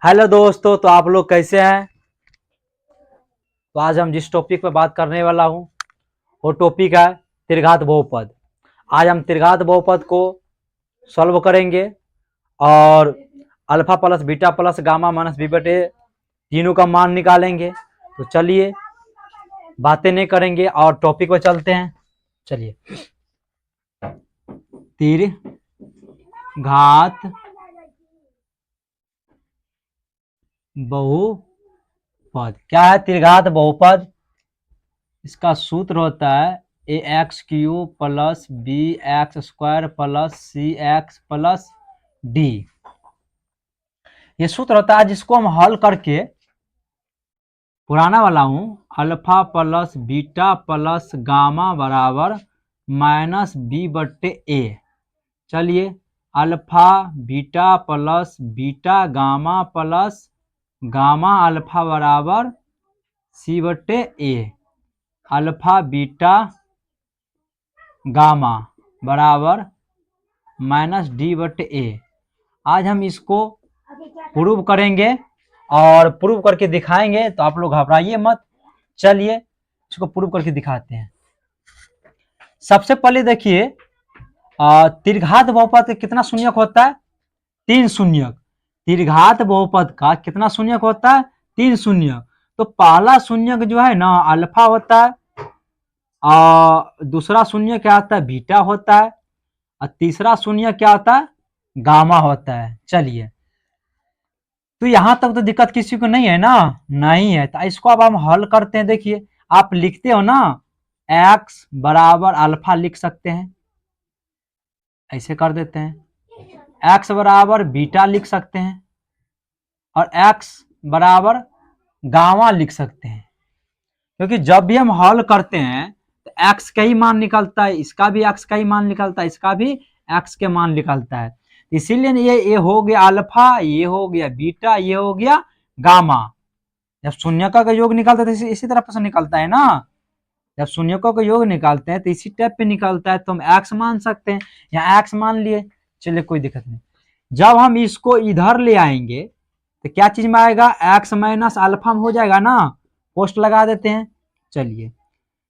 Hello दोस्तों, तो आप लोग कैसे हैं। तो आज हम जिस टॉपिक पर बात करने वाला हूं वो टॉपिक है त्रिघात बहुपद। आज हम त्रिघात बहुपद को सॉल्व करेंगे और alpha plus beta plus gamma minus B बटे तीनों का मान निकालेंगे। तो चलिए बातें नहीं करेंगे और टॉपिक पर चलते हैं। चलिए, त्रिघात बहुपद क्या है? त्रिघात बहुपद, इसका सूत्र होता है a x cube plus b x square plus c x plus d. ये सूत्र होता है जिसको हम हल करके पुराना वाला हूं alpha plus beta plus gamma बराबर माइनस बी बट्टे ए। चलिए, alpha beta plus beta gamma plus gamma alpha बराबर सी बट्टे ए। अल्फा बीटा गामा बराबर माइनस डी बटे ए। आज हम इसको प्रूव करेंगे और प्रूव करके दिखाएंगे, तो आप लोग घबराइए मत। चलिए इसको प्रूव करके दिखाते हैं। सबसे पहले देखिए, त्रिघात बहुपद का कितना शून्यक होता है? 3 शून्यक। त्रिघात बहुपद का कितना शून्यक होता है? 3 शून्यक। तो पहला शून्यक जो है ना अल्फा होता है, दूसरा शून्य क्या आता है? बीटा होता है, और तीसरा शून्य क्या होता है? गामा होता है। चलिए, तो यहां तक तो दिक्कत किसी को नहीं है ना? नहीं है। तो इसको अब हम हल करते हैं। देखिए, आप लिखते हो ना x बराबर अल्फा लिख सकते हैं, ऐसे कर देते हैं। x बराबर बीटा लिख सकते हैं और x बराबर गामा लिख सकते हैं, क्योंकि जब भी हम हल करते हैं तो x का ही मान निकलता है, इसका भी x का ही मान निकलता है, इसका भी x के मान निकलता है। इसीलिए ये हो गया अल्फा, ये हो गया बीटा, ये हो गया गामा। जब शून्यकों का योग निकालते हैं तो इसी तरह से निकलता है ना। जब शून्यकों का योग निकालते हैं तो इसी टाइप पे निकलता है, तो हम x मान सकते हैं। यहाँ x मान लिए, चलिए कोई दिक्कत नहीं। जब हम इसको इधर ले आएंगे तो क्या चीज में आएगा? x माइनस अल्फा में हो जाएगा ना। पोस्ट लगा देते हैं। चलिए,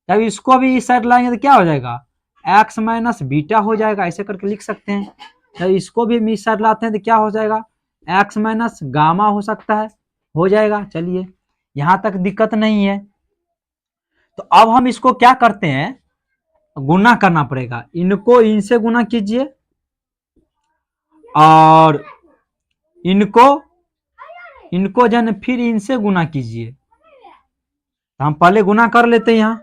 जब इसको भी इस साइड लाएंगे तो क्या हो जाएगा? x माइनस बीटा हो जाएगा, ऐसे करके लिख सकते हैं। जब इसको भी इस साइड लाते हैं तो क्या हो जाएगा? x माइनस गामा हो सकता है, हो जाएगा। चलिए, यहां तक दिक्कत नहीं है। तो अब हम इसको क्या करते हैं? गुना करना पड़ेगा। इनको इनसे गुना कीजिए और इनको जन फिर इनसे गुना कीजिए। तो हम पहले गुना कर लेते हैं।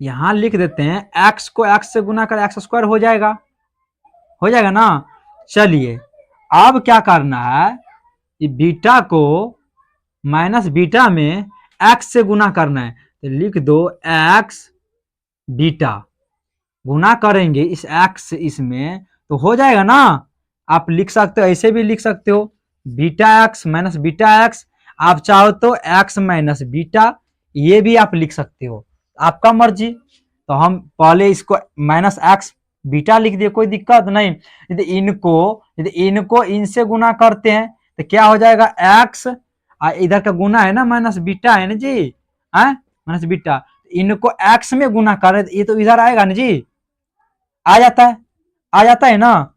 यहां लिख देते हैं x को x से गुना कर एक्स स्क्वायर हो जाएगा, हो जाएगा ना। चलिए, अब क्या करना है? बीटा को माइनस बीटा में x से गुना करना है, तो लिख दो x बीटा। गुना करेंगे इस x इसमें तो हो जाएगा ना। आप लिख सकते हो, ऐसे भी लिख सकते हो, beta x minus beta x। आप चाहो तो x माइनस बीटा ये भी आप लिख सकते हो, आपका मर्जी। तो हम पहले इसको माइनस एक्स बीटा लिख दिए, कोई दिक्कत नहीं। यदि इनको इनसे गुना करते हैं तो क्या हो जाएगा? x, इधर का गुना है ना माइनस बीटा है ना जी, माइनस बीटा। इनको x में गुना करें ये तो इधर आएगा ना जी, आ जाता है ना।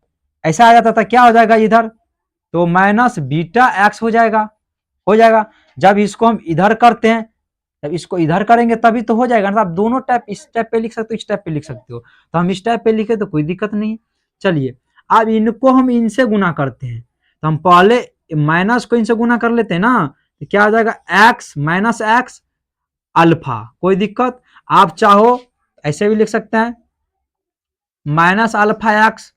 ऐसा आ जाता था, क्या हो जाएगा इधर? तो माइनस बीटा एक्स हो जाएगा, हो जाएगा। जब इसको हम इधर करते हैं, जब इसको इधर करेंगे तभी तो हो जाएगा ना। आप दोनों टाइप, इस टाइप पे लिख सकते हो, इस टाइप पे लिख सकते हो। तो हम इस टाइप पे लिखे तो कोई दिक्कत नहीं। चलिए, अब इनको हम इनसे गुना करते हैं, तो हम पहले माइनस को इनसे गुना कर लेते हैं ना। तो क्या हो जाएगा? एक्स माइनस एक्स अल्फा, कोई दिक्कत। आप चाहो ऐसे भी लिख सकते हैं, माइनस अल्फा एक्स,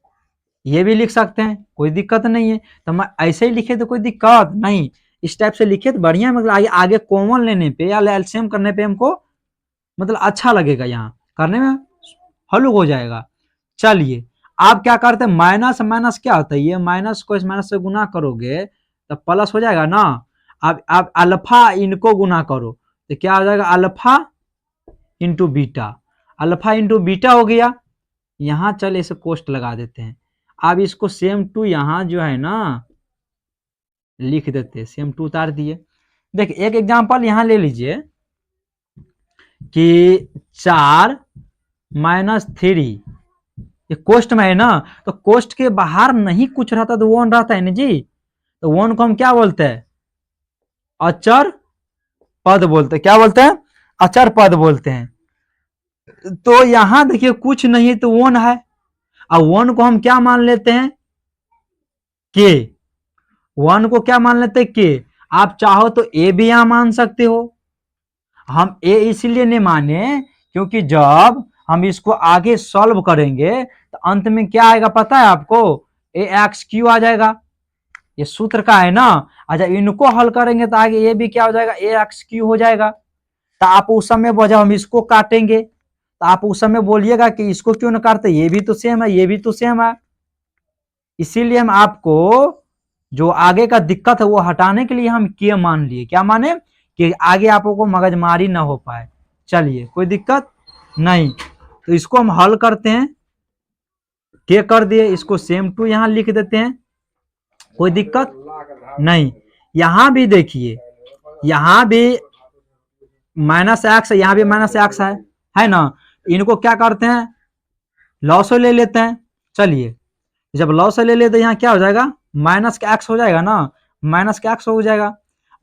ये भी लिख सकते हैं, कोई दिक्कत नहीं है। तो मैं ऐसे ही लिखे तो कोई दिक्कत नहीं, इस टाइप से लिखे तो बढ़िया। मतलब आगे कॉमन लेने पे या एलसीएम करने पे हमको मतलब अच्छा लगेगा, यहाँ करने में हलुक हो जाएगा। चलिए, आप क्या करते हैं? माइनस माइनस क्या होता है? ये माइनस को इस माइनस से गुना करोगे तो प्लस हो जाएगा ना। अब आप अल्फा इनको गुना करो तो क्या हो जाएगा? Alpha into beta, alpha into beta हो गया। यहाँ चले इसे कोष्ट लगा देते हैं। अब इसको सेम टू यहाँ जो है ना लिख देते, सेम टू उतार दिए। देखिए एक एग्जांपल यहाँ ले लीजिए कि 4-3, ये कोष्ट में है ना, तो कोष्ट के बाहर नहीं कुछ रहता तो वन रहता है ना जी, तो वन को हम क्या बोलते हैं, अचर पद बोलते हैं। क्या बोलते हैं, अचर पद बोलते हैं। तो यहां देखिए कुछ नहीं तो वन है, और वन को हम क्या मान लेते हैं, के। वन को क्या मान लेते हैं, के। आप चाहो तो ए भी यहां मान सकते हो। हम ए इसलिए नहीं माने क्योंकि जब हम इसको आगे सॉल्व करेंगे तो अंत में क्या आएगा पता है आपको, ए एक्स क्यू आ जाएगा। ये सूत्र का है ना। अच्छा इनको हल करेंगे तो आगे ये भी क्या हो जाएगा, ए एक्स क्यू हो जाएगा। तो आप उस समय जब हम इसको काटेंगे तो आप उस समय बोलिएगा कि इसको क्यों ना काटते, ये भी तो सेम है, ये भी तो सेम है। इसीलिए हम आपको जो आगे का दिक्कत है वो हटाने के लिए हम के मान लिए। क्या माने, कि आगे आपको को मगजमारी ना हो पाए। चलिए कोई दिक्कत नहीं, तो इसको हम हल करते हैं। के कर दिए, इसको सेम टू यहां लिख देते हैं, कोई दिक्कत नहीं। यहां भी देखिए, यहां भी माइनस एक्स है, यहां भी माइनस एक्स है ना। इनको क्या करते हैं, लॉस ले लेते हैं। चलिए जब लॉस ले लेते हैं यहाँ क्या हो जाएगा, माइनस का एक्स हो जाएगा ना, माइनस का एक्स हो जाएगा।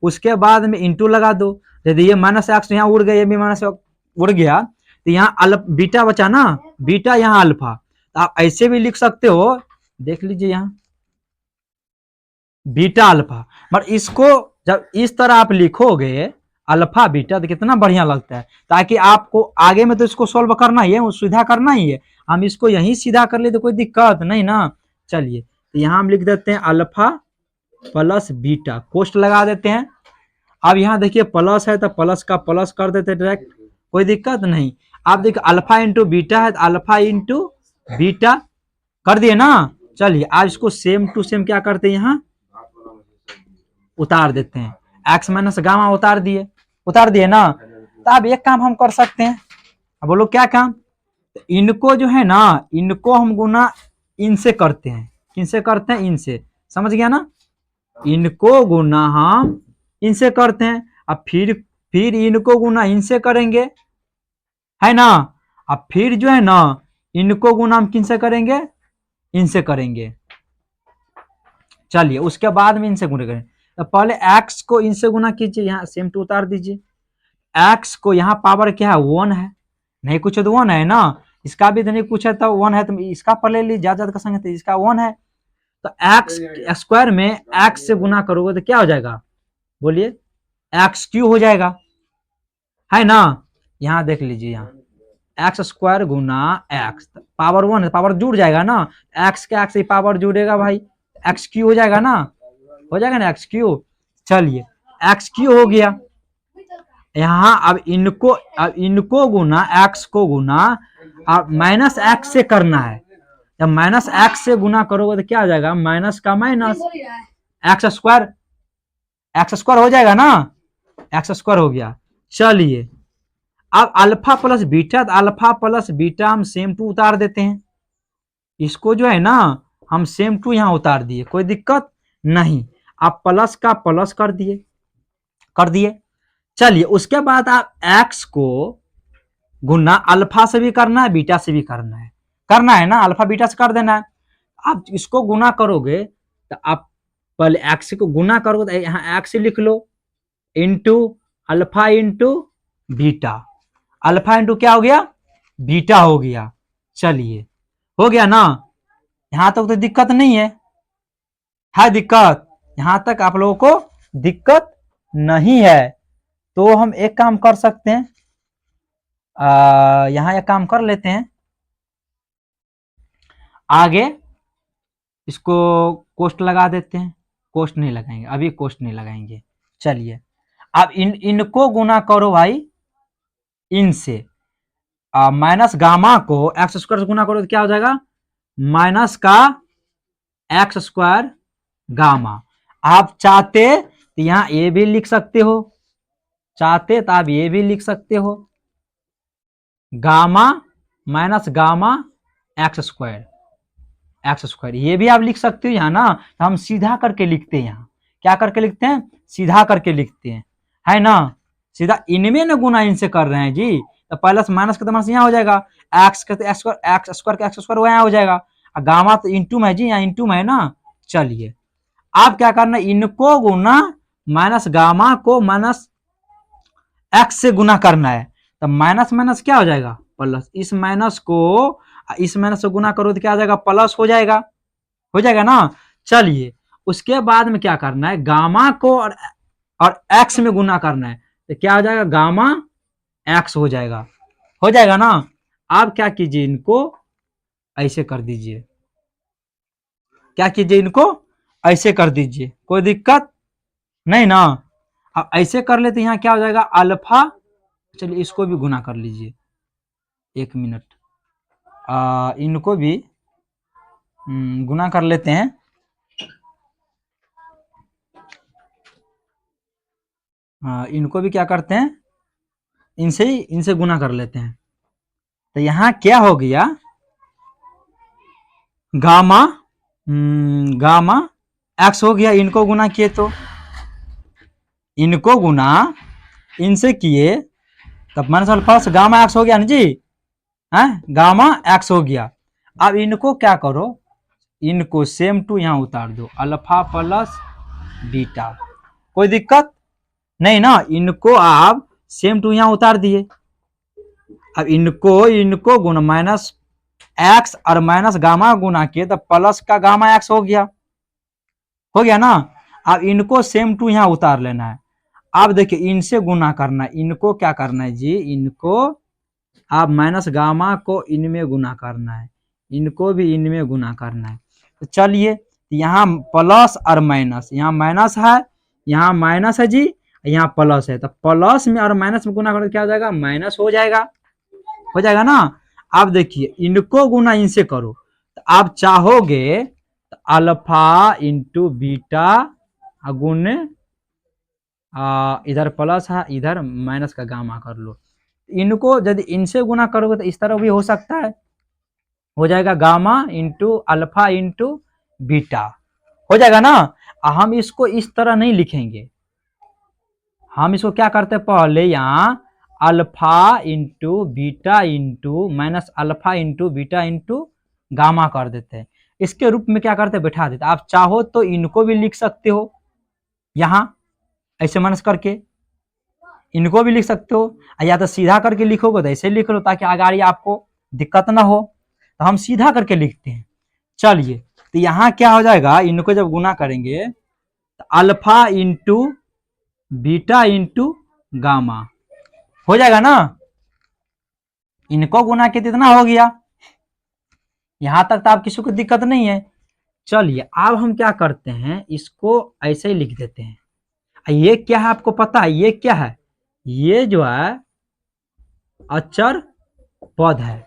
उसके बाद में इंटू लगा दो, यदि ये माइनस एक्स यहाँ उड़ गया, ये भी माइनस उड़ गया, तो यहाँ बीटा बचा ना, बीटा यहाँ अल्फा। तो आप ऐसे भी लिख सकते हो, देख लीजिए यहाँ बीटा अल्फा। बट इसको जब इस तरह आप लिखोगे अल्फा बीटा तो कितना बढ़िया लगता है, ताकि आपको आगे में तो इसको सॉल्व करना ही है, सीधा करना ही है। हम इसको यहीं सीधा कर ले तो कोई दिक्कत नहीं ना। चलिए तो यहाँ हम लिख देते हैं अल्फा प्लस बीटा, कोष्ट लगा देते हैं। अब यहाँ देखिए प्लस है तो प्लस का प्लस कर देते हैं डायरेक्ट, कोई दिक्कत नहीं। आप देखिए अल्फा इंटू बीटा है तो अल्फा इंटू बीटा कर दिए ना। चलिए आज इसको सेम टू सेम क्या करते हैं, यहाँ उतार देते हैं। एक्स माइनस गामा उतार दिए ना। तो अब एक काम हम कर सकते हैं, अब बोलो क्या काम, तो इनको जो है ना, इनको हम गुना इनसे करते हैं। किनसे करते हैं, इनसे, समझ गया ना। इनको गुना हम इनसे करते हैं, अब फिर इनको गुना इनसे करेंगे, है ना। अब फिर जो है ना इनको गुना हम किनसे करेंगे, इनसे करेंगे। चलिए उसके बाद में इनसे गुना करें। तो पहले x को इनसे गुना कीजिए, यहाँ सेम टू उतार दीजिए। x को यहाँ पावर क्या है, 1 है, नहीं कुछ तो 1 है ना। इसका भी तो नहीं कुछ है तो 1 है, तो इसका पर ले लीजिए, ज्यादा का संगत इसका 1 है। तो एक्स स्क्वायर में x से गुना करोगे तो क्या हो जाएगा, बोलिए, एक्स क्यू हो जाएगा, है ना। यहाँ देख लीजिए, यहाँ एक्स स्क्वायर गुना एक्स, पावर 1 है, पावर जुड़ जाएगा ना, एक्स के एक्स पावर जुड़ेगा भाई, एक्स क्यू हो जाएगा ना, हो जाएगा ना एक्स क्यू। चलिए एक्स क्यू हो गया। यहाँ अब इनको गुना एक्स को गुना अब माइनस एक्स से करना है। जब माइनस एक्स से गुना करोगे तो क्या आ जाएगा, माइनस का माइनस एक्स स्क्वायर हो जाएगा ना, एक्स स्क्वायर हो गया। चलिए अब alpha plus beta, alpha plus beta हम सेम टू उतार देते हैं। इसको जो है ना हम सेम टू यहां उतार दिए, कोई दिक्कत नहीं। आप प्लस का प्लस कर दिए। चलिए उसके बाद आप एक्स को गुना अल्फा से भी करना है, बीटा से भी करना है ना, अल्फा बीटा से कर देना है। आप इसको गुना करोगे तो आप पहले एक्स को गुना करोगे तो यहाँ एक्स लिख लो, into alpha into beta, alpha into क्या हो गया, बीटा हो गया। चलिए हो गया ना, यहां तक तो दिक्कत नहीं है दिक्कत, यहां तक आप लोगों को दिक्कत नहीं है। तो हम एक काम कर सकते हैं, यहां एक काम कर लेते हैं, आगे इसको कोष्ट लगा देते हैं, कोष्ट नहीं लगाएंगे अभी, कोष्ट नहीं लगाएंगे। चलिए अब इनको गुना करो भाई इनसे, माइनस गामा को एक्स स्क्वायर से गुना करो तो क्या हो जाएगा, माइनस का एक्स स्क्वायर गामा। आप चाहते तो यहां ए भी लिख सकते हो, चाहते तो आप ये भी लिख सकते हो, gamma minus gamma x square, ये भी आप लिख सकते हो यहाँ ना। तो हम सीधा करके लिखते हैं यहाँ क्या करके लिखते हैं, सीधा करके लिखते हैं, है ना। सीधा इनमें ना गुना इनसे कर रहे हैं जी, तो प्लस माइनस का तो माइनस यहाँ हो जाएगा, एक्स का तो एक्स स्क्वायर का एक्स स्क्वायर यहाँ हो जाएगा, और गामा तो इंटू में है जी, यहाँ इंटू में है ना। चलिए अब क्या करना है, इनको गुना माइनस गामा को माइनस एक्स से गुना करना है, तो माइनस माइनस क्या हो जाएगा प्लस, इस माइनस को इस माइनस से गुना करो तो क्या हो जाएगा प्लस हो जाएगा ना। चलिए उसके बाद में क्या करना है, गामा को और एक्स में गुना करना है, तो क्या हो जाएगा गामा एक्स हो जाएगा ना। अब क्या कीजिए, इनको ऐसे कर दीजिए, क्या कीजिए, इनको ऐसे कर दीजिए, कोई दिक्कत नहीं ना। अब ऐसे कर लेते यहाँ क्या हो जाएगा अल्फा, चलिए इसको भी गुना कर लीजिए, 1 मिनट, इनको भी गुना कर लेते हैं। इनको भी क्या करते हैं, इनसे गुना कर लेते हैं, तो यहाँ क्या हो गया गामा गामा एक्स हो गया, इनको गुना किए तो इनको गुना इनसे किए तब माइनस अल्फा से गामा एक्स हो गया ना जी, है गामा एक्स हो गया। अब इनको क्या करो, इनको सेम टू यहाँ उतार दो, अल्फा प्लस बीटा, कोई दिक्कत नहीं ना। इनको आप सेम टू यहाँ उतार दिए, अब इनको गुना माइनस एक्स और माइनस गामा गुना किए तो प्लस का गामा एक्स हो गया ना। अब इनको सेम टू यहाँ उतार लेना है। अब देखिए इनसे गुना करना है, इनको क्या करना है जी, इनको आप माइनस गामा को इनमें गुना करना है, इनको भी इनमें गुना करना है। तो चलिए यहाँ प्लस और माइनस, यहाँ माइनस है, यहाँ माइनस है जी, यहाँ प्लस है, तो प्लस में और माइनस में गुना करके क्या हो जाएगा माइनस हो जाएगा ना। अब देखिए इनको गुना इनसे करो, तो आप चाहोगे तो अल्फा इंटू बीटा गुण इधर प्लस है इधर माइनस का गामा कर लो। इनको यदि इनसे गुना करोगे तो इस तरह भी हो सकता है, हो जाएगा gamma into alpha into beta हो जाएगा ना। हम इसको इस तरह नहीं लिखेंगे, हम इसको क्या करते हैं पहले यहाँ alpha into beta into minus alpha into beta into gamma कर देते हैं, इसके रूप में क्या करते हैं बैठा देते हैं। आप चाहो तो इनको भी लिख सकते हो यहाँ ऐसे माइनस करके, इनको भी लिख सकते हो, या तो सीधा करके लिखोगे तो ऐसे लिख लो ताकि आगे आपको दिक्कत ना हो, तो हम सीधा करके लिखते हैं। चलिए तो यहाँ क्या हो जाएगा, इनको जब गुना करेंगे तो alpha into beta into gamma हो जाएगा ना। इनको गुना के कितना हो गया, यहां तक तो आप किसी को दिक्कत नहीं है। चलिए अब हम क्या करते हैं, इसको ऐसे ही लिख देते हैं। ये क्या है आपको पता है, ये क्या है, ये जो है अचर पद है।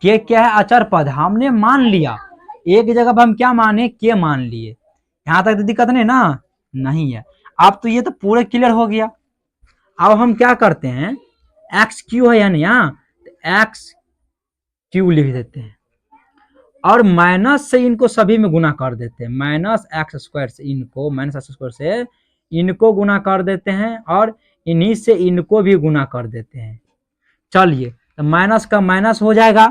के क्या है अचर पद, हमने मान लिया एक जगह पर, हम क्या माने के मान लिए, यहां तक तो दिक्कत नहीं ना, नहीं है। अब तो ये तो पूरे क्लियर हो गया। अब हम क्या करते हैं, एक्स क्यू है यानी यहाँ एक्स क्यू लिख देते हैं, और माइनस से इनको सभी में गुना कर देते हैं, माइनस एक्स स्क्वायर से इनको माइनस एक्स स्क्वायर से इनको गुना कर देते हैं, और इन्हीं से इनको भी गुना कर देते हैं। चलिए तो माइनस का माइनस हो जाएगा,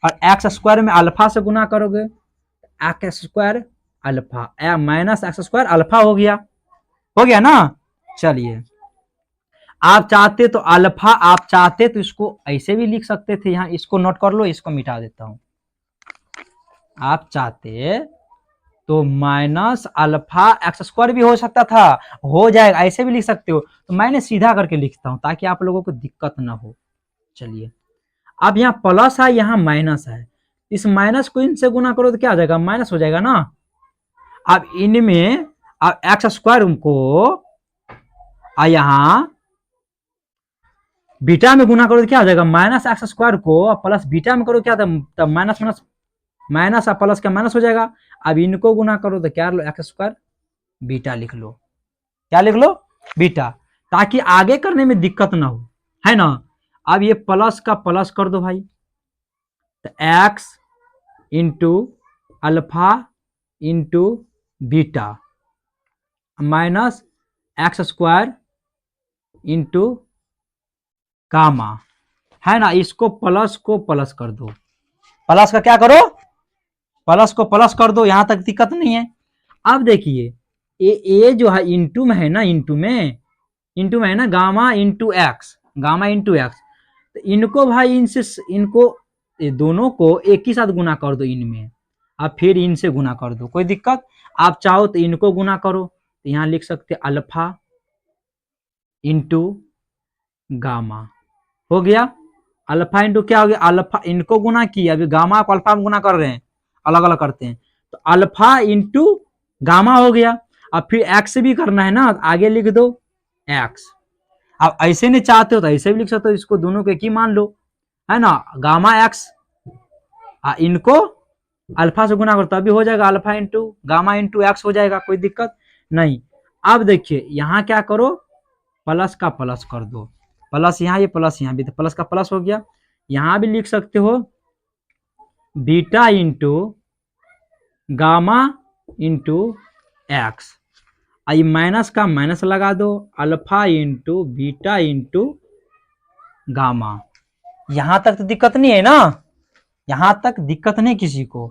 और एक्स स्क्वायर में अल्फा से गुना करोगे x square alpha minus x square alpha हो गया ना। चलिए आप चाहते तो अल्फा, आप चाहते तो इसको ऐसे भी लिख सकते थे, यहाँ इसको नोट कर लो, इसको मिटा देता हूं। आप चाहते तो माइनस अल्फा एक्स स्क्वायर भी हो सकता था, हो जाएगा, ऐसे भी लिख सकते हो, तो मैंने सीधा करके लिखता हूं ताकि आप लोगों को दिक्कत ना हो। चलिए अब यहाँ प्लस है यहाँ माइनस है, इस माइनस को इनसे गुना करो तो क्या हो जाएगा माइनस हो जाएगा ना। अब इनमें अब एक्स स्क्वायर को यहाँ बीटा में गुना करो तो क्या हो जाएगा माइनस एक्स स्क्वायर को प्लस बीटा में करो क्या, तब माइनस माइनस माइनस और प्लस का माइनस हो जाएगा। अब इनको गुना करो तो क्या लो एक्स स्क्वायर बीटा लिख लो, क्या लिख लो बीटा, ताकि आगे करने में दिक्कत ना हो, है ना। अब ये प्लस का प्लस कर दो भाई, तो x into alpha into beta minus x square into gamma, है ना। इसको प्लस को प्लस कर दो, प्लस का क्या करो, प्लस को प्लस कर दो, यहां तक दिक्कत नहीं है। अब देखिए ये जो है इंटू में है ना, इंटू में है ना, gamma into x, gamma into x. तो इनको भाई इनसे, इनको ये दोनों को एक ही साथ गुना कर दो इनमें, अब फिर इनसे गुना कर दो, कोई दिक्कत। आप चाहो तो इनको गुना करो, तो यहां लिख सकते अल्फा इंटू गामा, हो गया। अल्फा इंटू क्या हो गया, अल्फा, इनको गुना किया, अभी गामा को अल्फा में गुना कर रहे हैं, अलग अलग करते हैं, तो अल्फा इंटू गामा हो गया। अब फिर एक्स भी करना है ना, आगे लिख दो एक्स। अब ऐसे नहीं चाहते हो तो ऐसे भी लिख सकते हो, इसको दोनों को एक ही मान लो, है ना, गामा एक्स, इनको अल्फा से गुना करता, अभी हो जाएगा alpha into gamma into x हो जाएगा, कोई दिक्कत नहीं। अब देखिए यहां क्या करो, प्लस का प्लस कर दो, प्लस यहाँ, ये प्लस यहाँ भी, तो प्लस का प्लस हो गया। यहां भी लिख सकते हो beta into gamma into x, आई माइनस का माइनस लगा दो, alpha into beta into gamma. यहां तक तो दिक्कत नहीं है ना, यहां तक दिक्कत नहीं किसी को,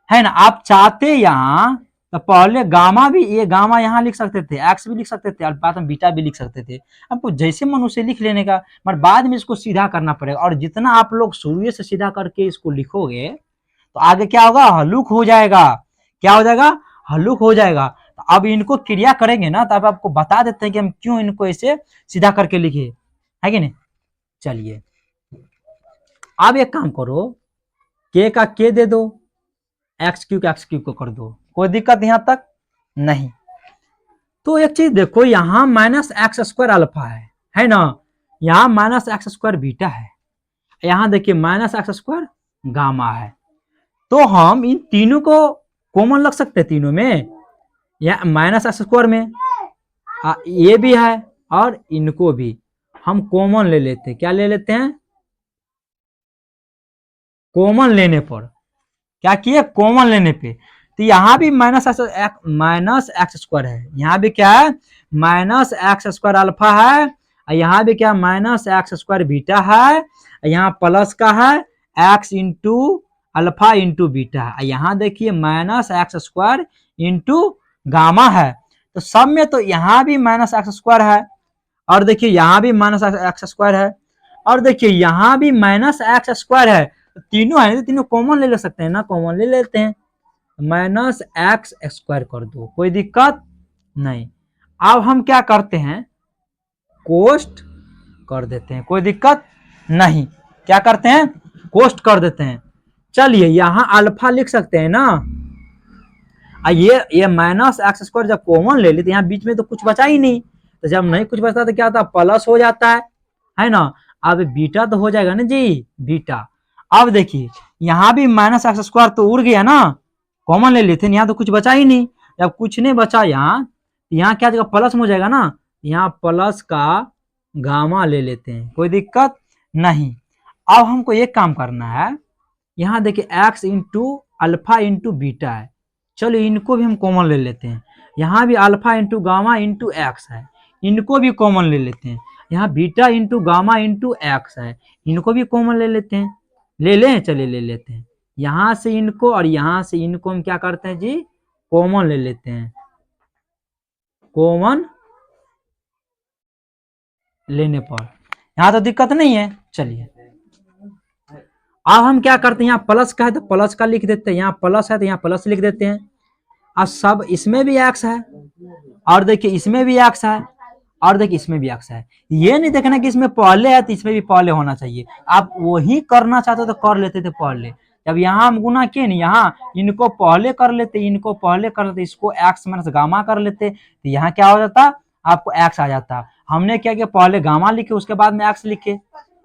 है ना। आप चाहते यहाँ तो पहले गामा भी, ये गामा यहाँ लिख सकते थे, एक्स भी लिख सकते थे, और बाद में बीटा भी लिख सकते थे, आपको जैसे मन उसे लिख लेने का, मगर बाद में इसको सीधा करना पड़ेगा। और जितना आप लोग शुरू से सीधा करके इसको लिखोगे तो आगे क्या होगा, हल्लुक हो जाएगा, क्या हो जाएगा, हल्लुक हो जाएगा। तो अब इनको क्रिया करेंगे ना, तो अब आपको बता देते हैं कि हम क्यों इनको ऐसे सीधा करके लिखे, है कि नहीं। चलिए अब एक काम करो, के का के दे दो, एक्स क्यूब को कर दो, कोई दिक्कत यहां तक नहीं। तो एक चीज देखो, यहां माइनस एक्स स्क्वायर अल्फा है ना, यहां माइनस एक्स स्क्वायर बीटा है, यहां देखिए माइनस एक्स स्क्वायर गामा है। तो हम इन तीनों को कॉमन रख सकते हैं, तीनों में, या माइनस एक्स स्क्वायर में ये भी है और इनको भी हम कॉमन ले लेते हैं, क्या ले लेते हैं, कॉमन लेने पर, क्या किए, कॉमन लेने पे, तो यहां भी माइनस एक्स स्क्वायर है, यहां भी क्या है, माइनस एक्स स्क्वायर अल्फा है, और यहां भी क्या, माइनस एक्स स्क्वायर बीटा है, यहाँ प्लस का है x into alpha into beta है, यहाँ देखिए minus x square into gamma है। तो सब में तो यहाँ भी माइनस एक्स स्क्वायर है, और देखिए यहाँ भी माइनस एक्स स्क्वायर है, और देखिए यहाँ भी माइनस एक्स स्क्वायर है, तो तीनों है, तो तीनों कॉमन ले सकते हैं ना, कॉमन ले लेते हैं, माइनस एक्स स्क्वायर कर दो, कोई दिक्कत नहीं। अब हम क्या करते हैं, कोष्ट कर देते हैं, कोई दिक्कत नहीं, क्या करते हैं, कोष्ट कर देते हैं। चलिए यहां अल्फा लिख सकते हैं ना, ये माइनस एक्स स्क्वायर जब कॉमन ले ली तो यहाँ बीच में तो कुछ बचा ही नहीं, तो जब नहीं कुछ बचता तो क्या होता है, प्लस हो जाता है ना। अब बीटा तो हो जाएगा ना जी, बीटा। अब देखिए यहाँ भी माइनस एक्स स्क्वायर तो उड़ गया ना, कॉमन ले लेते हैं, यहाँ तो कुछ बचा ही नहीं, जब कुछ नहीं बचा यहाँ क्या जगह प्लस में हो जाएगा ना, यहाँ प्लस का गामा ले लेते हैं, कोई दिक्कत नहीं। अब हमको एक काम करना है, यहाँ देखिए x into alpha into beta है, चलो इनको भी हम कॉमन ले लेते हैं, यहाँ भी alpha into gamma into x है, इनको भी कॉमन ले लेते हैं, यहाँ beta into gamma into x है, इनको भी कॉमन ले लेते हैं, ले लें, चलिए ले लेते हैं, यहाँ से इनको और यहाँ से इनको हम क्या करते हैं जी, कॉमन ले लेते हैं, कॉमन लेने पर यहाँ तो दिक्कत नहीं है। चलिए अब हम क्या करते हैं, यहाँ प्लस का है तो प्लस का लिख देते हैं, यहाँ प्लस है तो यहाँ प्लस लिख देते हैं, और सब इसमें भी एक्स है, और देखिए इसमें भी एक्स है, और देखिए इसमें भी एक्स है, ये नहीं देखना कि इसमें पहले है तो इसमें भी पहले होना चाहिए, आप वही करना चाहते तो कर लेते थे पहले, जब यहाँ हम गुना किए नहीं, यहाँ इनको पहले कर लेते, इनको पहले कर लेते, इसको एक्स माइनस गामा कर लेते, तो यहाँ क्या हो जाता, आपको एक्स आ जाता। हमने क्या किया, पहले गामा लिखे उसके बाद में एक्स लिखे,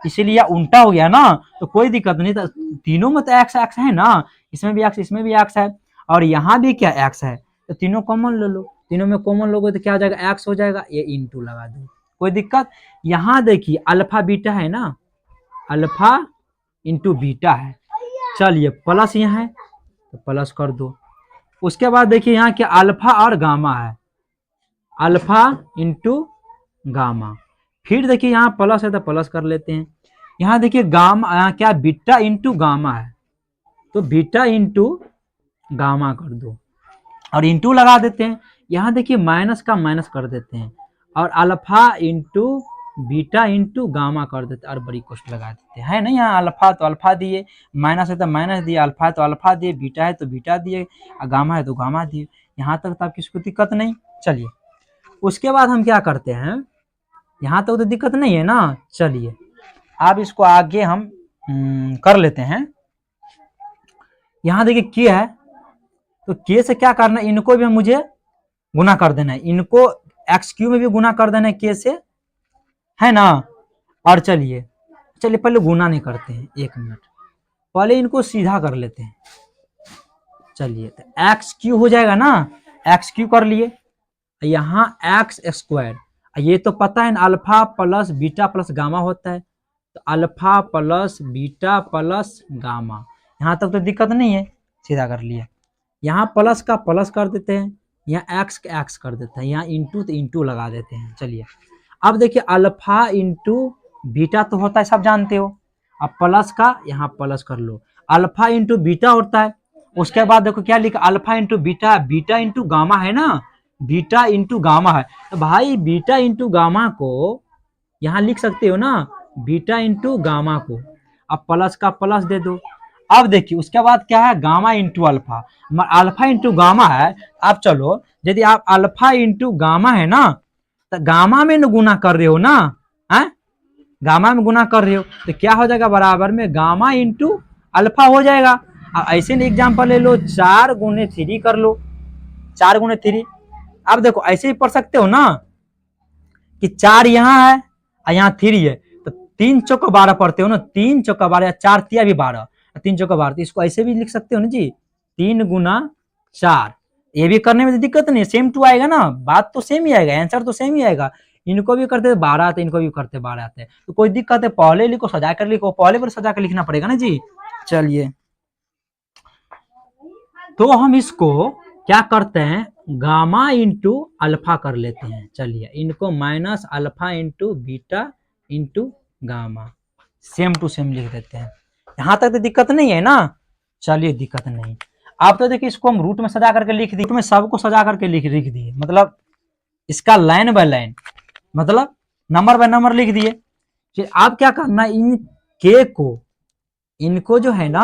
इसीलिए उल्टा हो गया ना, तो कोई दिक्कत नहीं, तो तीनों में तो एक्स एक्स है ना, इसमें भी एक्स, इसमें भी एक्स है, और यहाँ भी क्या एक्स है, तो तीनों कॉमन ले लो, तीनों में कॉमन लोगे तो क्या हो जाएगा, एक्स हो जाएगा, ये इंटू लगा दो, कोई दिक्कत। यहाँ देखिए अल्फा बीटा है ना, अल्फा इंटू बीटा है, चलिए प्लस यहाँ है तो प्लस कर दो, उसके बाद देखिए यहाँ क्या अल्फा और गामा है, अल्फा इंटू गामा। फिर देखिए यहाँ प्लस है तो प्लस कर लेते हैं। यहाँ देखिए गामा, यहाँ क्या बीटा इंटू गामा है, तो बीटा इंटू गामा कर दो और इंटू लगा देते हैं। यहाँ देखिए माइनस का माइनस कर देते हैं और alpha into beta into gamma कर देते हैं और बड़ी कोष्ट लगा देते हैं। है ना, यहाँ अल्फा तो अल्फा दिए, माइनस है तो माइनस दिए, अल्फा है तो अल्फा दिए, बीटा है तो बीटा दिए, और गामा है तो गामा दिए। यहाँ तक तो आपकी कोई दिक्कत नहीं। चलिए उसके बाद हम क्या करते हैं, यहाँ तक तो दिक्कत नहीं है ना। चलिए अब इसको आगे हम कर लेते हैं। यहाँ देखिए के है, तो के से क्या करना है, इनको भी मुझे गुना कर देना है, इनको एक्स क्यू में भी गुना कर देना है के से, है ना। और चलिए पहले गुना नहीं करते हैं, 1 मिनट, पहले इनको सीधा कर लेते हैं। चलिए तो एक्स क्यू हो जाएगा ना, एक्स क्यू कर लिए, यहाँ एक्स स्क्वायर, ये तो पता है ना alpha plus beta plus gamma होता है, तो alpha plus beta plus gamma. यहाँ तक तो दिक्कत नहीं है, सीधा कर लिए। यहाँ प्लस का प्लस कर देते हैं, यहाँ एक्स का एक्स कर देते हैं, यहाँ इंटू तो इंटू लगा देते हैं। चलिए अब देखिए अल्फा इंटू बीटा तो होता है, सब जानते हो, अब प्लस का यहाँ प्लस कर लो, अल्फा इंटू बीटा होता है। उसके बाद देखो क्या लिखा, alpha into beta, beta into gamma है ना, बीटा इंटू गामा है, तो भाई बीटा इंटू गामा को यहाँ लिख सकते हो ना, बीटा इंटू गामा को, अब प्लस का प्लस दे दो। अब देखिए उसके बाद क्या है, gamma into alpha, alpha into gamma है। अब चलो यदि आप अल्फा इंटू गामा है ना, तो गामा में गुना कर रहे हो ना, है गामा में गुना कर रहे हो, तो क्या हो जाएगा, बराबर में गामा इंटू अल्फा हो जाएगा। अब ऐसे एग्जाम्पल ले लो, 4 गुने 3 कर लो, 4 गुने 3। अब देखो ऐसे ही पढ़ सकते हो ना कि 4 यहाँ है और यहाँ 3 है, तो 3 चौका 12 पढ़ते हो ना, 3 चौका 12 या 4 तिया भी 12, 3 चौका 12, तो इसको ऐसे भी लिख सकते हो ना जी, 3 गुना 4। ये भी करने में तो दिक्कत नहीं, सेम टू आएगा ना, बात तो सेम ही आएगा, आंसर तो सेम ही आएगा। इनको भी करते 12 आते, इनको भी करते 12 आते हैं, तो कोई दिक्कत है, पहले लिखो सजा कर लिखो, पहले पर सजा कर लिखना पड़ेगा ना जी। चलिए तो हम इसको क्या करते हैं, गामा इंटू अल्फा कर लेते हैं। चलिए इनको minus alpha into beta into gamma, same to same लिख देते हैं। यहाँ तक तो दिक्कत नहीं है ना। चलिए दिक्कत नहीं। अब तो देखिए इसको हम रूट में सजा करके लिख दिए, रूट में सबको सजा करके लिख दिए, मतलब इसका लाइन बाय लाइन, मतलब नंबर बाय नंबर लिख दिए। फिर आप क्या करना, इन के को, इनको जो है ना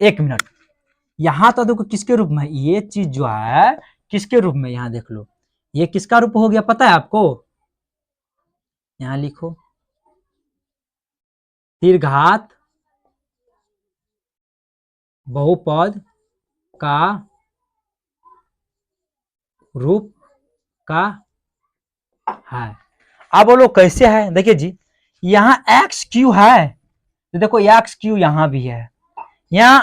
1 मिनट, यहाँ तो देखो किसके रूप में, ये चीज जो है किसके रूप में, यहाँ देख लो ये किसका रूप हो गया पता है आपको, यहाँ लिखो दीर्घात बहुपद का रूप का है। अब बोलो कैसे है, देखिए जी यहाँ एक्स क्यू है, तो देखो एक्स क्यू यहाँ भी है, यहाँ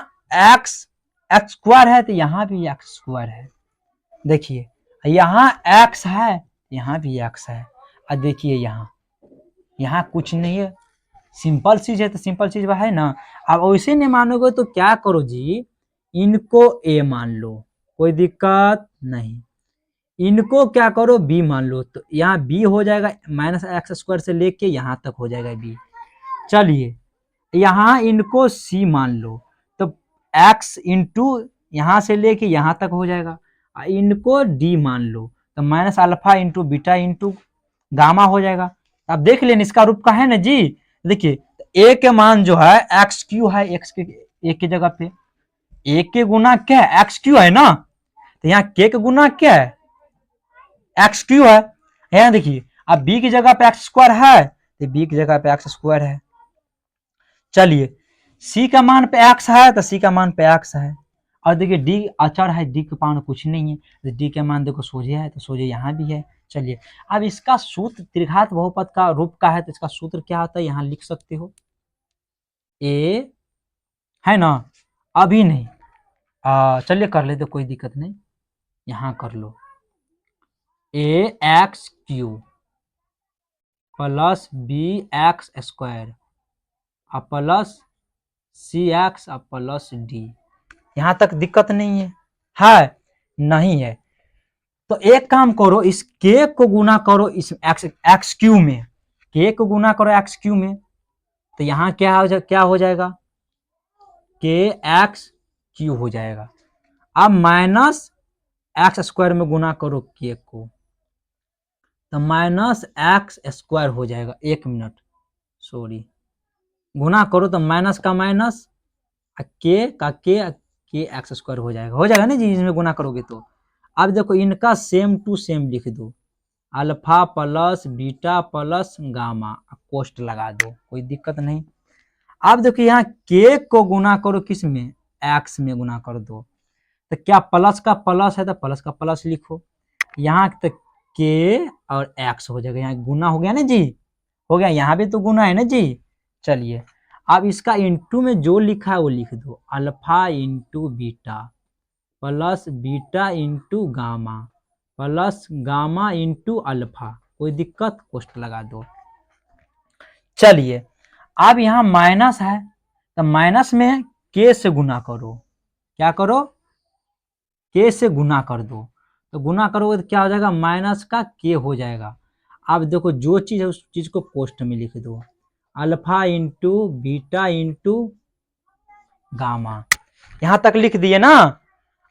एक्स एक्स स्क्वायर है, तो यहाँ भी एक्स स्क्वायर है। देखिए यहाँ एक्स है, यहाँ भी एक्स है, और देखिए यहाँ कुछ नहीं है, सिंपल चीज है, तो सिंपल चीज है ना। अब वैसे नहीं मानोगे तो क्या करो जी, इनको ए मान लो, कोई दिक्कत नहीं, इनको क्या करो बी मान लो, तो यहाँ बी हो जाएगा, माइनस एक्स स्क्वायर से लेके यहाँ तक हो जाएगा बी। चलिए यहाँ इनको सी मान लो, तो एक्स इंटू यहाँ से लेके यहाँ तक हो जाएगा, इनको डी मान लो, तो minus alpha into beta into gamma हो जाएगा। अब देख लेना इसका रूप का है ना जी। देखिए ए के मान जो है एक्स क्यू है, एक्स के ए की जगह पे ए के गुना क्या है, एक्स क्यू है ना, तो यहाँ के गुना क्या है, एक्स क्यू है। यहाँ देखिए अब बी की जगह पे एक्स स्क्वायर है, तो बी की जगह पे एक्स स्क्वायर है। चलिए सी का मान पे एक्स है, तो सी का मान पे एक्स है, और देखिए डी अचर है, डी के मान कुछ नहीं है, तो डी के मान देखो सोझे है, तो सोझे यहाँ भी है। चलिए अब इसका सूत्र त्रिघात बहुपद का रूप का है, तो इसका सूत्र क्या होता है, यहाँ लिख सकते हो ए, है ना, अभी नहीं, चलिए कर लेते, कोई दिक्कत नहीं, यहाँ कर लो a x cube plus b x square plus c x plus d. यहाँ तक दिक्कत नहीं है, नहीं है। तो एक काम करो, इस के को गुना करो इस एक्स क्यू में, के को गुना करो एक्स क्यू में, तो यहाँ क्या हो जाएगा, के एक्स क्यू हो जाएगा। अब माइनस एक्स स्क्वायर में गुना करो के को, तो माइनस एक्स स्क्वायर हो जाएगा। 1 मिनट, सॉरी, गुना करो तो माइनस का माइनस, के एक्स स्क्वायर हो जाएगा ना जी, इसमें गुना करोगे तो। अब देखो इनका सेम टू सेम लिख दो, alpha plus beta plus gamma, कोष्ट लगा दो, कोई दिक्कत नहीं। अब देखो यहाँ के को गुना करो किस में, एक्स में गुना कर दो, तो क्या प्लस का प्लस है तो प्लस का प्लस लिखो, यहाँ तक के और एक्स हो जाएगा, यहाँ गुना हो गया ना जी, हो गया, यहाँ भी तो गुना है ना जी। चलिए अब इसका इंटू में जो लिखा है वो लिख दो, alpha into beta plus beta into gamma plus gamma into alpha, कोई दिक्कत, कोष्ट लगा दो। चलिए अब यहाँ माइनस है तो माइनस में के से गुना करो, क्या करो, के से गुना कर दो, तो गुना करोगे तो क्या हो जाएगा, माइनस का के हो जाएगा। अब देखो जो चीज है उस चीज को कोष्ट में लिख दो, alpha into beta into gamma, यहां तक लिख दिए ना।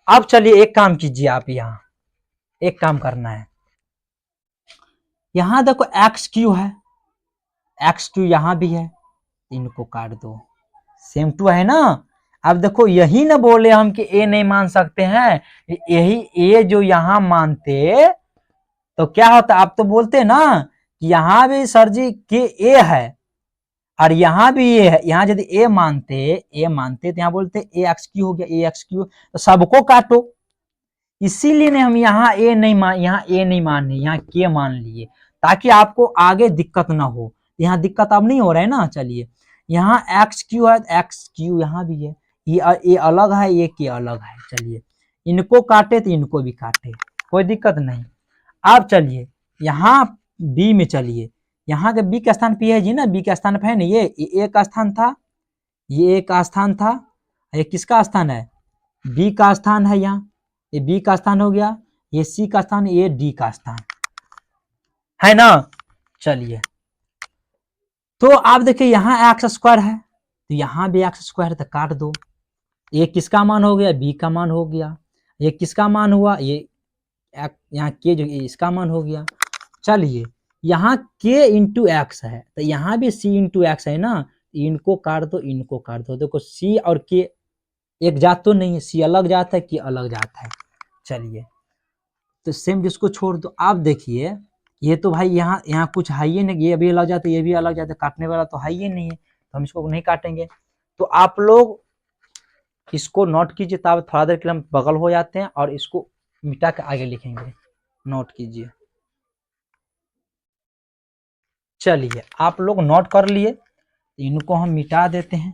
अब चलिए एक काम कीजिए आप, यहाँ एक काम करना है, यहां देखो एक्स क्यू है, एक्स क्यू यहां भी है, इनको काट दो, सेम टू है ना। अब देखो यही ना बोले हम कि ए नहीं मान सकते हैं, यही ए जो यहां मानते तो क्या होता, आप तो बोलते ना कि यहां भी सर जी के ए है और यहां भी ए है, यहां यदि ए मानते तो यहां बोलते ए एक्स क्यू हो गया, ए एक्स क्यू, तो सबको काटो, इसीलिए ने हम यहाँ यहाँ ए नहीं मान रहे, यहाँ के मान लिए, ताकि आपको आगे दिक्कत ना हो। यहाँ दिक्कत अब नहीं हो रहा है ना। चलिए यहाँ एक्स क्यू है, एक्स क्यू यहाँ भी है, ये अलग है, ये के अलग है। चलिए इनको काटे तो इनको भी काटे, कोई दिक्कत नहीं। अब चलिए यहाँ बी में, चलिए यहाँ के बी के स्थान पे है जी ना, बी के स्थान पे है ना, ये ए का स्थान था, ये ए का स्थान था, ये किसका स्थान है, बी का स्थान है, यहाँ ये बी का स्थान हो गया, ये सी का स्थान, ये डी का स्थान है ना। चलिए तो आप देखिए यहाँ एक्स स्क्वायर है तो यहाँ भी एक्स स्क्वायर है, तो काट दो, ये किसका मान हो गया, बी का मान हो गया, ये किसका मान हुआ, ये यहाँ के जो इसका मान हो गया। चलिए यहाँ के इंटू एक्स है तो यहाँ भी सी इंटू एक्स है ना, इनको काट दो, इनको काट दो, देखो सी और के एक जात तो नहीं है, सी अलग जात है, के अलग जात है। चलिए तो सेम जिसको छोड़ दो। आप देखिए ये तो भाई यहाँ कुछ है ही नहीं, ये भी अलग जाता है, ये भी अलग जाता है, काटने वाला तो है ही नहीं है, तो हम इसको नहीं काटेंगे। तो आप लोग इसको नोट कीजिए, तब थोड़ा देर के लिए हम बगल हो जाते हैं और इसको मिटा के आगे लिखेंगे, नोट कीजिए। चलिए आप लोग नोट कर लिए, इनको हम मिटा देते हैं।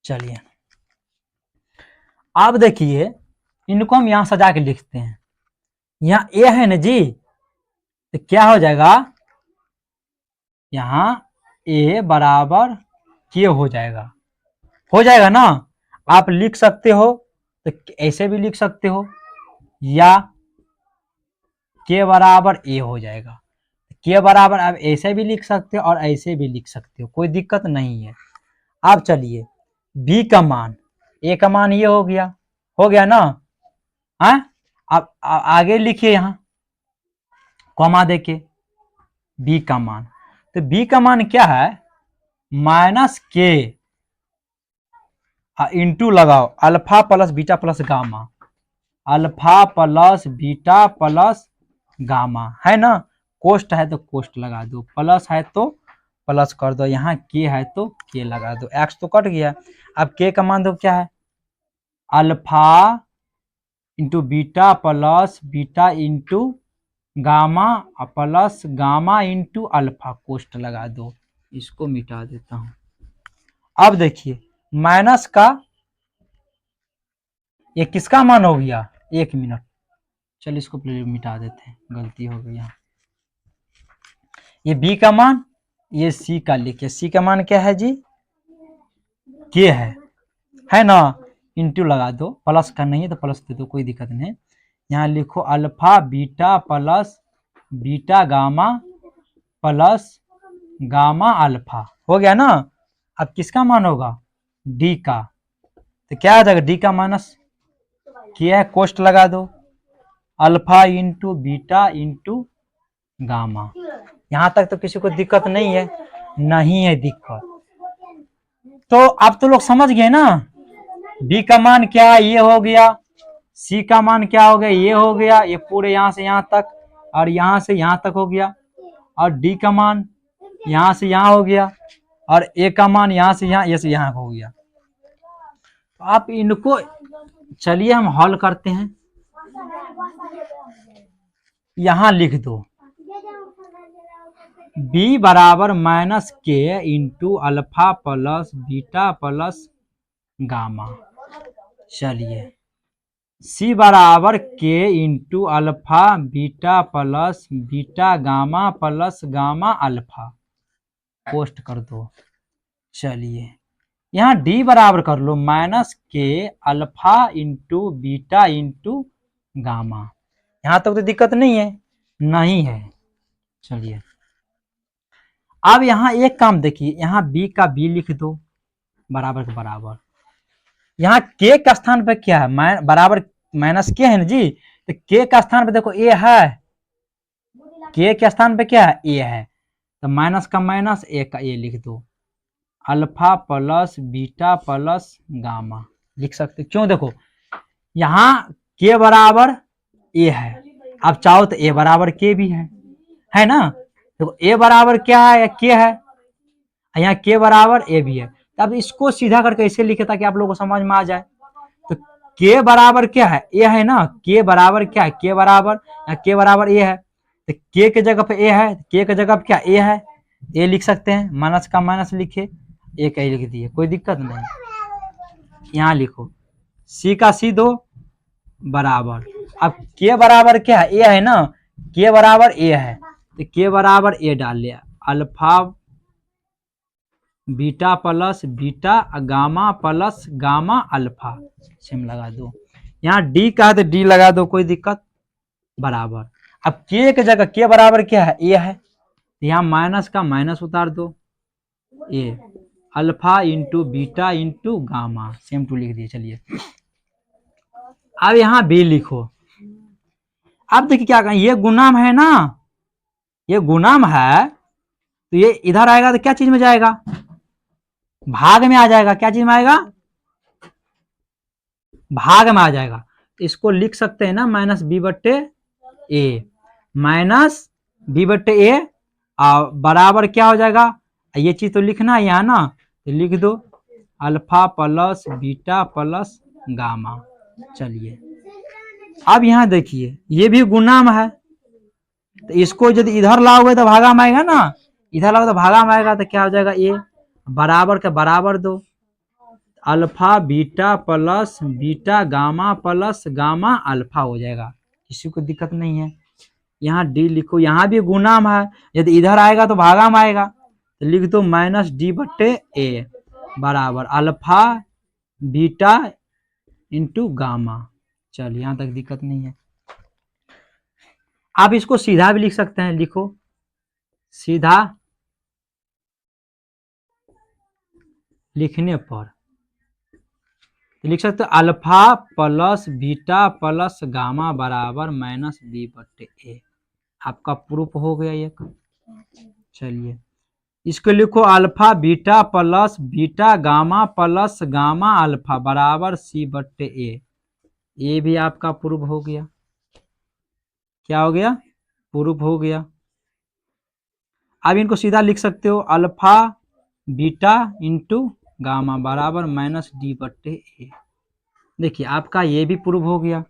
चलिए आप देखिए इनको हम यहां सजा के लिखते हैं, यहाँ ए है ना जी, तो क्या हो जाएगा, यहाँ ए बराबर के हो जाएगा ना। आप लिख सकते हो तो ऐसे भी लिख सकते हो, या के बराबर ए हो जाएगा, के बराबर आप ऐसे भी लिख सकते हो और ऐसे भी लिख सकते हो, कोई दिक्कत नहीं है। अब चलिए बी का मान, ए का मान ये हो गया ना, हाँ। अब आगे लिखिए यहाँ कॉमा देके बी का मान, तो बी का मान क्या है, माइनस के इंटू लगाओ alpha plus beta plus gamma, alpha plus beta plus gamma है ना, कोष्ट है तो कोष्ट लगा दो, प्लस है तो प्लस कर दो, यहाँ के है तो के लगा दो, एक्स तो कट गया। अब के का मान दो क्या है, alpha into beta plus beta into gamma plus gamma into alpha, कोष्ट लगा दो, इसको मिटा देता हूं। अब देखिए माइनस का ये किसका मान हो गया, 1 मिनट। चल इसको पहले मिटा देते हैं, गलती हो गई यहाँ। ये बी का मान, ये सी का लिखे, सी का मान क्या है जी, के है ना, इंटू लगा दो, प्लस का नहीं है तो प्लस दे दो, कोई दिक्कत नहीं। यहाँ लिखो alpha beta plus beta gamma plus gamma alpha, हो गया ना। अब किसका मान होगा, डी का, तो क्या आ जाएगा, डी का माइनस क्या है, कोष्ट लगा दो, alpha into beta into gamma. यहां तक तो किसी को दिक्कत नहीं है, नहीं है दिक्कत। तो अब तो लोग समझ गए ना, बी का मान क्या है, ये हो गया, सी का मान क्या हो गया, ये हो गया, ये पूरे यहां से यहां तक और यहां से यहां तक हो गया, और डी का मान यहां से यहां हो गया, और ए का मान यहां से यहां, ये से यहां हो गया। तो आप इनको, चलिए हम हल करते हैं। यहां लिख दो b बराबर माइनस के into alpha plus beta plus gamma. चलिए c बराबर के into alpha beta plus beta gamma plus gamma alpha, post कर दो। चलिए यहाँ d बराबर कर लो माइनस के alpha into beta into gamma. यहाँ तक तो दिक्कत नहीं है, नहीं है। चलिए अब यहाँ एक काम देखिए, यहाँ b का b लिख दो बराबर के बराबर। यहाँ k का स्थान पे क्या है, बराबर माइनस के है ना जी, तो k का स्थान पे देखो a है, k के स्थान पे क्या है, a है, तो माइनस का माइनस, a का a लिख दो, alpha plus beta plus gamma लिख सकते। क्यों, देखो यहाँ k बराबर a है, अब चाहो तो a बराबर k भी है ना। देखो a बराबर क्या है, k है, यहाँ k बराबर a भी है। अब इसको सीधा करके ऐसे लिखे ताकि आप लोगों को समझ में आ जाए। तो k बराबर क्या है, a है ना, k बराबर क्या है, k बराबर, यहाँ k बराबर a है, तो k के जगह पे a है, k के जगह पे क्या a है, a लिख सकते हैं, माइनस का माइनस लिखे, a का लिख दिए, कोई दिक्कत नहीं। यहाँ लिखो c का c दो बराबर, अब k बराबर क्या है, a है ना, k बराबर a है, तो k बराबर a डाल लिया, alpha beta plus beta gamma plus gamma alpha, same लगा दो। यहाँ d का है तो d लगा दो, कोई दिक्कत, बराबर। अब k के जगह k बराबर क्या है, a है, यहाँ माइनस का माइनस उतार दो, a alpha into beta into gamma, same to लिख दिए। चलिए अब यहाँ b लिखो। अब देखिए क्या कहें, ये गुणाम है ना, ये गुणाम है, तो ये इधर आएगा तो क्या चीज में जाएगा, भाग में आ जाएगा। क्या चीज में आएगा, भाग में आ जाएगा। इसको लिख सकते हैं ना माइनस बी बट्टे ए, माइनस बी बट्टे ए, बराबर क्या हो जाएगा, ये चीज तो लिखना है यहाँ ना, तो लिख दो alpha plus beta plus gamma. चलिए अब यहाँ देखिए ये भी गुणाम है, तो इसको यदि इधर लाओगे तो भागा में आएगा ना, इधर लाओगे तो भागा में आएगा, तो क्या हो जाएगा, ए बराबर के बराबर दो, alpha beta plus beta gamma plus gamma alpha हो जाएगा, किसी को दिक्कत नहीं है। यहाँ डी लिखो, यहाँ भी गुणाम है, यदि इधर आएगा तो भागा में आएगा, तो लिख दो माइनस डी बट्टे ए बराबर अल्फा बीटा इंटू गामा। चलिए यहाँ तक दिक्कत नहीं है। आप इसको सीधा भी लिख सकते हैं, लिखो सीधा लिखने पर लिख सकते हो alpha plus beta plus gamma बराबर माइनस बी बट्टे ए, आपका प्रूफ हो गया एक। चलिए इसको लिखो alpha beta plus beta gamma plus gamma alpha बराबर सी बट्टे ए, ये भी आपका प्रूफ हो गया। क्या हो गया, प्रूफ हो गया। अब इनको सीधा लिख सकते हो अल्फा बीटा इंटू गामा बराबर माइनस डी बट्टे ए। देखिए आपका ये भी प्रूफ हो गया,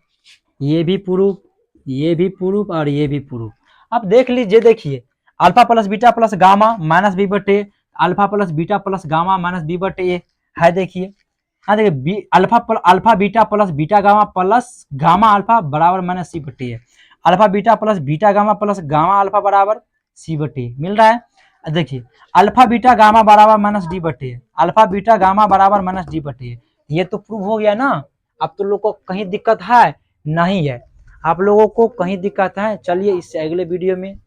ये भी प्रूफ, ये भी प्रूफ और ये भी प्रूफ। अब देख लीजिए, देखिए alpha plus beta plus gamma minus B बटे, alpha plus beta plus gamma minus B बटे ए है। देखिए हाँ देखिए alpha beta plus beta gamma plus gamma alpha बराबर माइनस सी बटी है। Alpha beta plus beta gamma plus gamma alpha बराबर सी बटी मिल रहा है। देखिए अल्फा बीटा गामा बराबर माइनस डी बटी है, अल्फा बीटा गामा बराबर माइनस डी बटी है। ये तो प्रूव हो गया ना। अब तो लोग को कहीं दिक्कत है नहीं है, आप लोगों को कहीं दिक्कत है। चलिए इससे अगले वीडियो में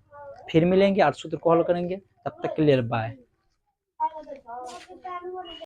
फिर मिलेंगे और सूत्र को हल करेंगे। तब तक के लिए बाय।